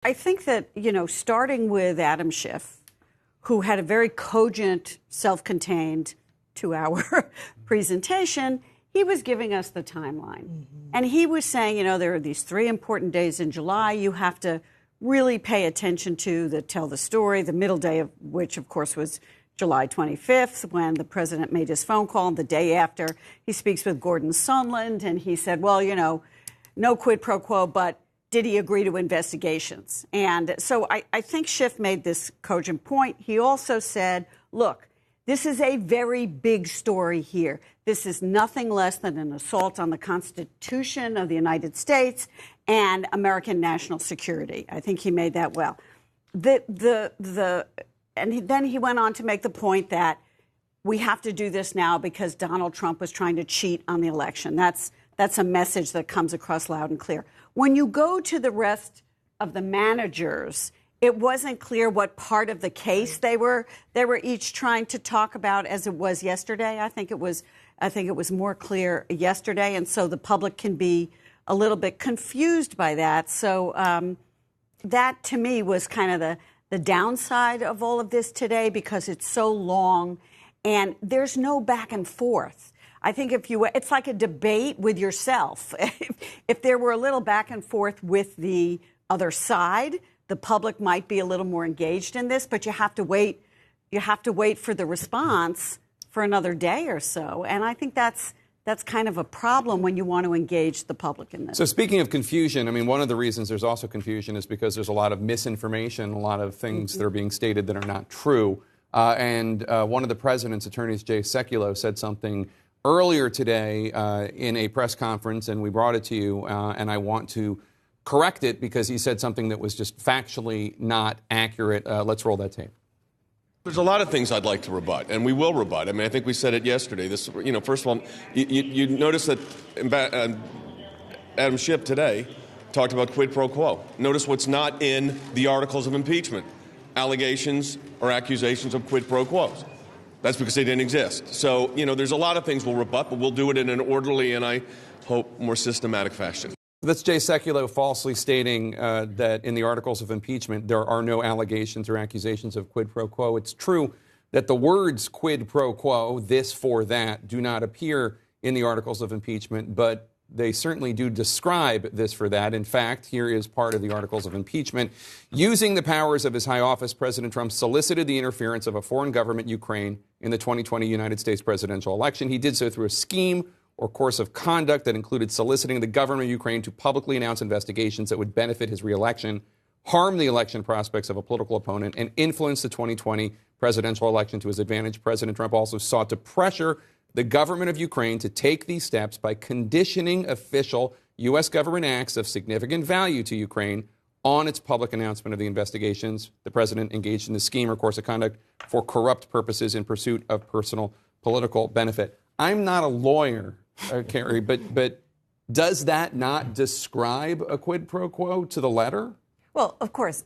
I think that, starting with Adam Schiff, who had a very cogent, self-contained 2-hour presentation, he was giving us the timeline. And he was saying, there are these 3 important days in July you have to really pay attention to that tell the story, the middle day of which, of course, was July 25th, when the president made his phone call. And the day after, he speaks with Gordon Sondland, and he said, well, no quid pro quo, but did he agree to investigations? And so I think Schiff made this cogent point. He also said, look, this is a very big story here. This is nothing less than an assault on the Constitution of the United States and American national security. I think he made that well. Then he went on to make the point that we have to do this now because Donald Trump was trying to cheat on the election. That's a message that comes across loud and clear. When you go to the rest of the managers, it wasn't clear what part of the case they were each trying to talk about as it was yesterday. I think it was more clear yesterday, and so the public can be a little bit confused by that. So that to me was kind of the downside of all of this today, because it's so long and there's no back and forth. I think it's like a debate with yourself. If there were a little back and forth with the other side, the public might be a little more engaged in this, but you have to wait. You have to wait for the response for another day or so. And I think that's kind of a problem when you want to engage the public in this. So speaking of confusion, I mean, one of the reasons there's also confusion is because there's a lot of misinformation, a lot of things that are being stated that are not true. And one of the president's attorneys, Jay Sekulow, said something earlier today in a press conference, and we brought it to you, and I want to correct it because he said something that was just factually not accurate. Let's roll that tape. There's a lot of things I'd like to rebut, and we will rebut. I mean, I think we said it yesterday. This, first of all, you notice that Adam Schiff today talked about quid pro quo. Notice what's not in the articles of impeachment: allegations or accusations of quid pro quos. That's because they didn't exist. So, there's a lot of things we'll rebut, but we'll do it in an orderly and, I hope, more systematic fashion. That's Jay Sekulow falsely stating that in the articles of impeachment there are no allegations or accusations of quid pro quo. It's true that the words quid pro quo, this for that, do not appear in the articles of impeachment, but they certainly do describe this for that. In fact, here is part of the articles of impeachment. Using the powers of his high office, President Trump solicited the interference of a foreign government, Ukraine, in the 2020 United States presidential election. He did so through a scheme or course of conduct that included soliciting the government of Ukraine to publicly announce investigations that would benefit his reelection, harm the election prospects of a political opponent, and influence the 2020 presidential election to his advantage. President Trump also sought to pressure the government of Ukraine to take these steps by conditioning official U.S. government acts of significant value to Ukraine on its public announcement of the investigations. The president engaged in the scheme or course of conduct for corrupt purposes in pursuit of personal political benefit. I'm not a lawyer, Carrie, but does that not describe a quid pro quo to the letter? Well, of course,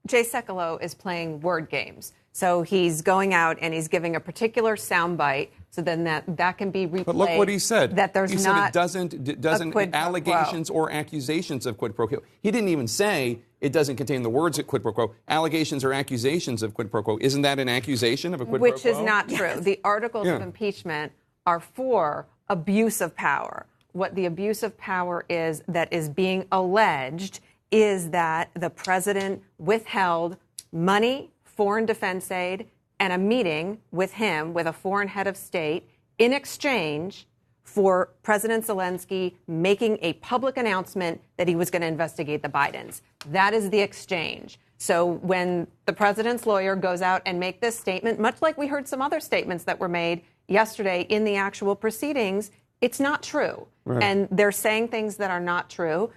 Jay Sekulow is playing word games. So he's going out and he's giving a particular soundbite, so then that can be replayed. But look what he said. That there's he not said it doesn't allegations or accusations of quid pro quo. He didn't even say it doesn't contain the words of quid pro quo. Allegations or accusations of quid pro quo. Isn't that an accusation of a quid pro quo? Which is not true. The articles of impeachment are for abuse of power. What the abuse of power is that is being alleged is that the president withheld money, foreign defense aid, and a meeting with him, with a foreign head of state, in exchange for President Zelensky making a public announcement that he was going to investigate the Bidens. That is the exchange. So when the president's lawyer goes out and make this statement, much like we heard some other statements that were made yesterday in the actual proceedings, it's not true. Right. And they're saying things that are not true.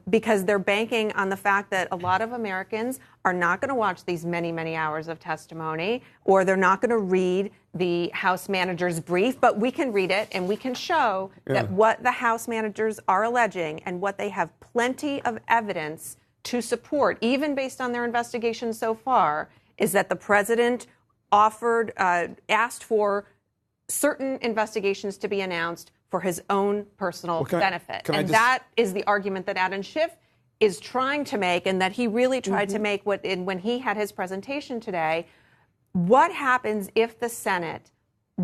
Because they're banking on the fact that a lot of Americans are not going to watch these many, many hours of testimony, or they're not going to read the House manager's brief, but we can read it and we can show that what the House managers are alleging and what they have plenty of evidence to support, even based on their investigation so far, is that the president asked for certain investigations to be announced for his own personal benefit. And that is the argument that Adam Schiff is trying to make, and that he really tried to make when he had his presentation today. What happens if the Senate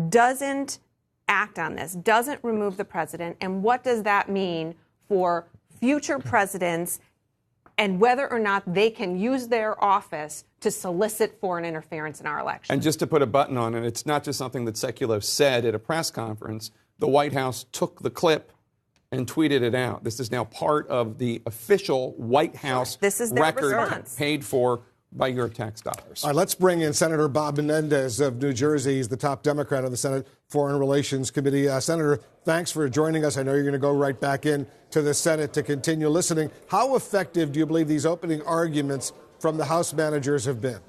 doesn't act on this, doesn't remove the president, and what does that mean for future presidents and whether or not they can use their office to solicit foreign interference in our election? And just to put a button on it, it's not just something that Sekulow said at a press conference. The White House took the clip and tweeted it out. This is now part of the official White House record response. paid for by your tax dollars. All right, let's bring in Senator Bob Menendez of New Jersey. He's the top Democrat on the Senate Foreign Relations Committee. Senator, thanks for joining us. I know you're going to go right back in to the Senate to continue listening. How effective do you believe these opening arguments from the House managers have been?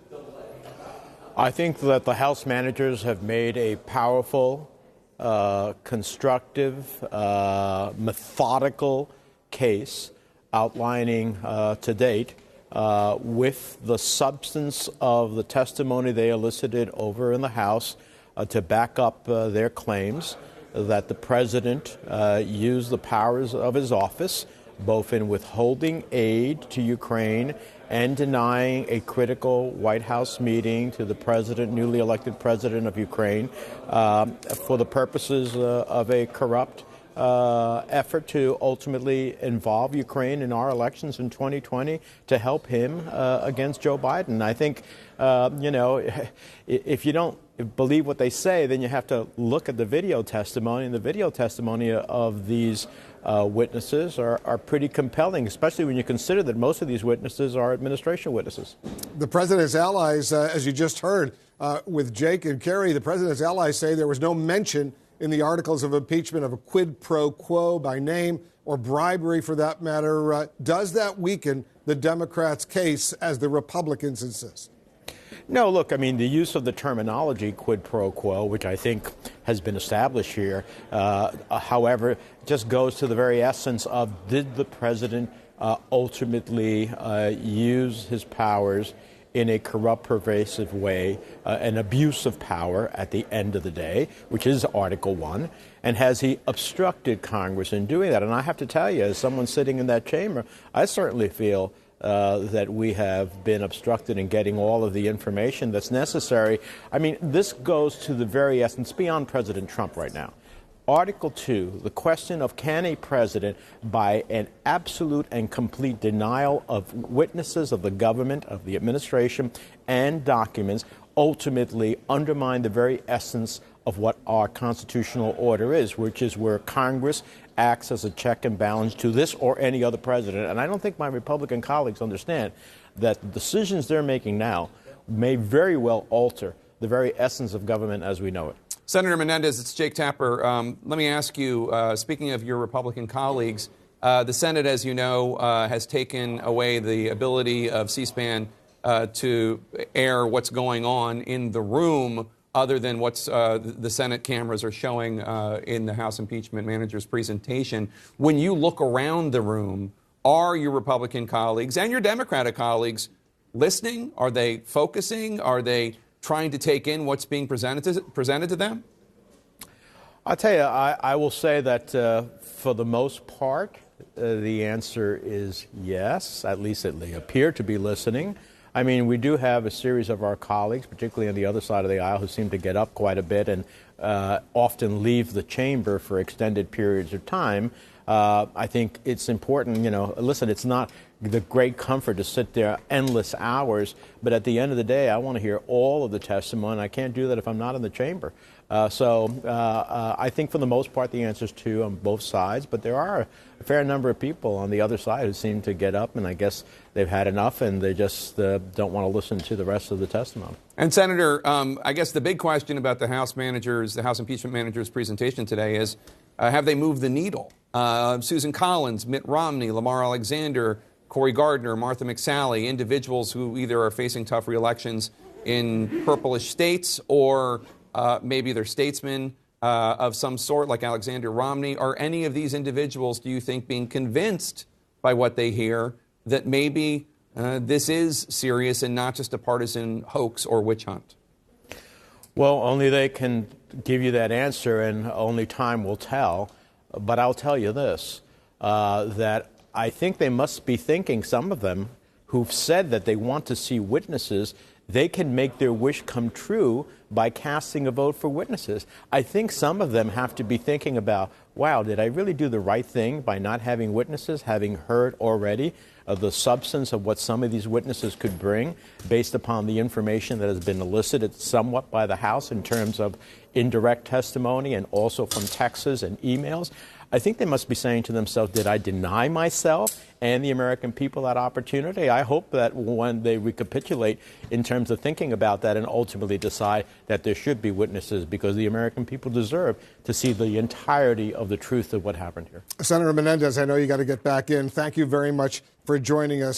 I think that the House managers have made a powerful, constructive, methodical case outlining to date with the substance of the testimony they elicited over in the House to back up their claims that the president used the powers of his office, both in withholding aid to Ukraine and denying a critical White House meeting to the president, newly elected president of Ukraine, for the purposes of a corrupt effort to ultimately involve Ukraine in our elections in 2020 to help him against Joe Biden. I think, if you don't believe what they say, then you have to look at the video testimony. And the video testimony of these witnesses are pretty compelling, especially when you consider that most of these witnesses are administration witnesses. The president's allies, as you just heard with Jake and Kerry, the president's allies say there was no mention in the articles of impeachment of a quid pro quo by name or bribery for that matter. Does that weaken the Democrats' case as the Republicans insist? No, look, I mean, the use of the terminology quid pro quo, which I think has been established here, however, just goes to the very essence of did the president ultimately use his powers in a corrupt, pervasive way, an abuse of power at the end of the day, which is Article 1, and has he obstructed Congress in doing that? And I have to tell you, as someone sitting in that chamber, I certainly feel that we have been obstructed in getting all of the information that's necessary. I mean, this goes to the very essence beyond President Trump right now. Article 2, the question of can a president, by an absolute and complete denial of witnesses of the government, of the administration, and documents, ultimately undermine the very essence of what our constitutional order is, which is where Congress acts as a check and balance to this or any other president. And I don't think my Republican colleagues understand that the decisions they're making now may very well alter the very essence of government as we know it. Senator Menendez, it's Jake Tapper. Let me ask you, speaking of your Republican colleagues, the Senate, as you know, has taken away the ability of C-SPAN to air what's going on in the room other than what's the Senate cameras are showing in the House impeachment manager's presentation. When you look around the room, are your Republican colleagues and your Democratic colleagues listening? Are they focusing? Are they trying to take in what's being presented to them? I'll tell you, I will say that for the most part, the answer is yes. At least they appear to be listening. I mean, we do have a series of our colleagues, particularly on the other side of the aisle, who seem to get up quite a bit and often leave the chamber for extended periods of time. I think it's important, listen, it's not the great comfort to sit there endless hours, but at the end of the day, I want to hear all of the testimony. I can't do that if I'm not in the chamber. So I think for the most part, the answer is 2 on both sides, but there are a fair number of people on the other side who seem to get up, and I guess they've had enough, and they just don't want to listen to the rest of the testimony. And Senator, I guess the big question about the House impeachment manager's presentation today is, have they moved the needle? Susan Collins, Mitt Romney, Lamar Alexander, Cory Gardner, Martha McSally, individuals who either are facing tough re-elections in purplish states or maybe they're statesmen of some sort like Alexander Romney. Are any of these individuals, do you think, being convinced by what they hear that maybe this is serious and not just a partisan hoax or witch hunt? Well, only they can give you that answer, and only time will tell. But I'll tell you this, that I think they must be thinking, some of them who've said that they want to see witnesses, they can make their wish come true by casting a vote for witnesses. I think some of them have to be thinking about, wow, did I really do the right thing by not having witnesses, having heard already of the substance of what some of these witnesses could bring based upon the information that has been elicited somewhat by the House in terms of indirect testimony and also from texts and emails. I think they must be saying to themselves, did I deny myself and the American people that opportunity? I hope that when they recapitulate in terms of thinking about that and ultimately decide that there should be witnesses, because the American people deserve to see the entirety of the truth of what happened here. Senator Menendez, I know you got to get back in. Thank you very much for joining us.